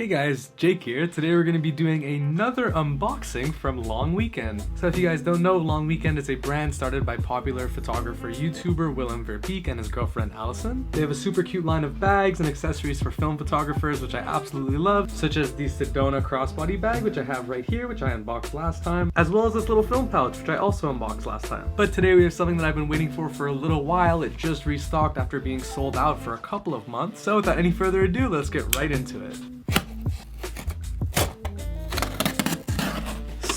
Hey guys, Jake here. Today we're going to be doing another unboxing from Long Weekend. So if you guys don't know, Long Weekend is a brand started by popular photographer YouTuber Willem Verbeek and his girlfriend Allison. They have a super cute line of bags and accessories for film photographers, which I absolutely love, such as the Sedona crossbody bag, which I have right here, which I unboxed last time, as well as this little film pouch, which I also unboxed last time. But today we have something that I've been waiting for a little while. It just restocked after being sold out for a couple of months. So without any further ado, let's get right into it.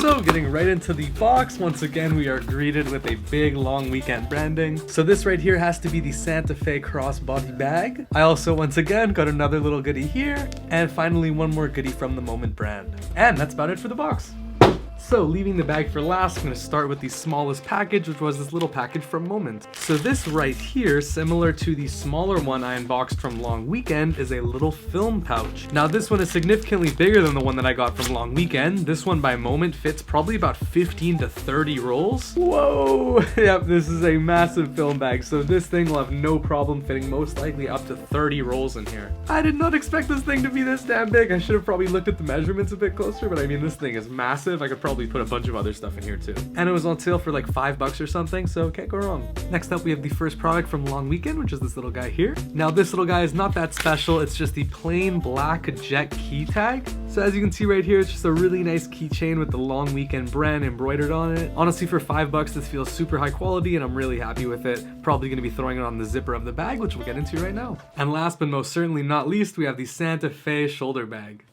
So getting right into the box, once again we are greeted with a big Long Weekend branding. So this right here has to be the Santa Fe crossbody bag. I also once again got another little goodie here, and finally one more goodie from the Moment brand. And that's about it for the box. So leaving the bag for last, I'm going to start with the smallest package, which was this little package from Moment. So this right here, similar to the smaller one I unboxed from Long Weekend, is a little film pouch. Now this one is significantly bigger than the one that I got from Long Weekend. This one by Moment fits probably about 15 to 30 rolls. Whoa! Yep, this is a massive film bag, so this thing will have no problem fitting most likely up to 30 rolls in here. I did not expect this thing to be this damn big. I should have probably looked at the measurements a bit closer, but I mean this thing is massive. I could probably put a bunch of other stuff in here too. And it was on sale for like $5 or something, so can't go wrong. Next up we have the first product from Long Weekend, which is this little guy here. Now this little guy is not that special, it's just the plain black jet key tag. So as you can see right here, it's just a really nice keychain with the Long Weekend brand embroidered on it. Honestly, for $5 this feels super high quality and I'm really happy with it. Probably going to be throwing it on the zipper of the bag, which we'll get into right now. And last but most certainly not least, we have the Santa Fe shoulder bag.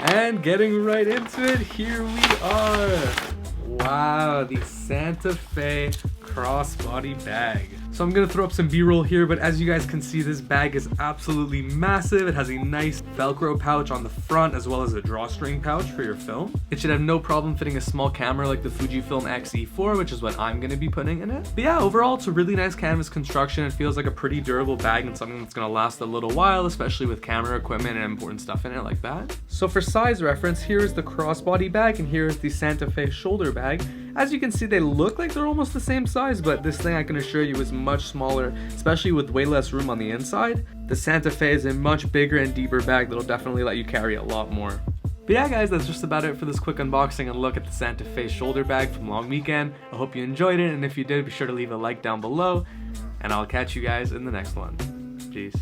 And getting right into it, here we are. Wow, the Santa Fe crossbody bag. So I'm gonna throw up some B-roll here, but as you guys can see, this bag is absolutely massive. It has a nice Velcro pouch on the front as well as a drawstring pouch for your film. It should have no problem fitting a small camera like the Fujifilm X-E4, which is what I'm gonna be putting in it. But yeah, overall, it's a really nice canvas construction. It feels like a pretty durable bag and something that's gonna last a little while, especially with camera equipment and important stuff in it like that. So for size reference, here is the crossbody bag and here is the Santa Fe shoulder bag. As you can see, they look like they're almost the same size, but this thing I can assure you is much smaller, especially with way less room on the inside. The Santa Fe is a much bigger and deeper bag that'll definitely let you carry a lot more. But yeah guys, that's just about it for this quick unboxing and look at the Santa Fe shoulder bag from Long Weekend. I hope you enjoyed it, and if you did, be sure to leave a like down below, and I'll catch you guys in the next one. Peace.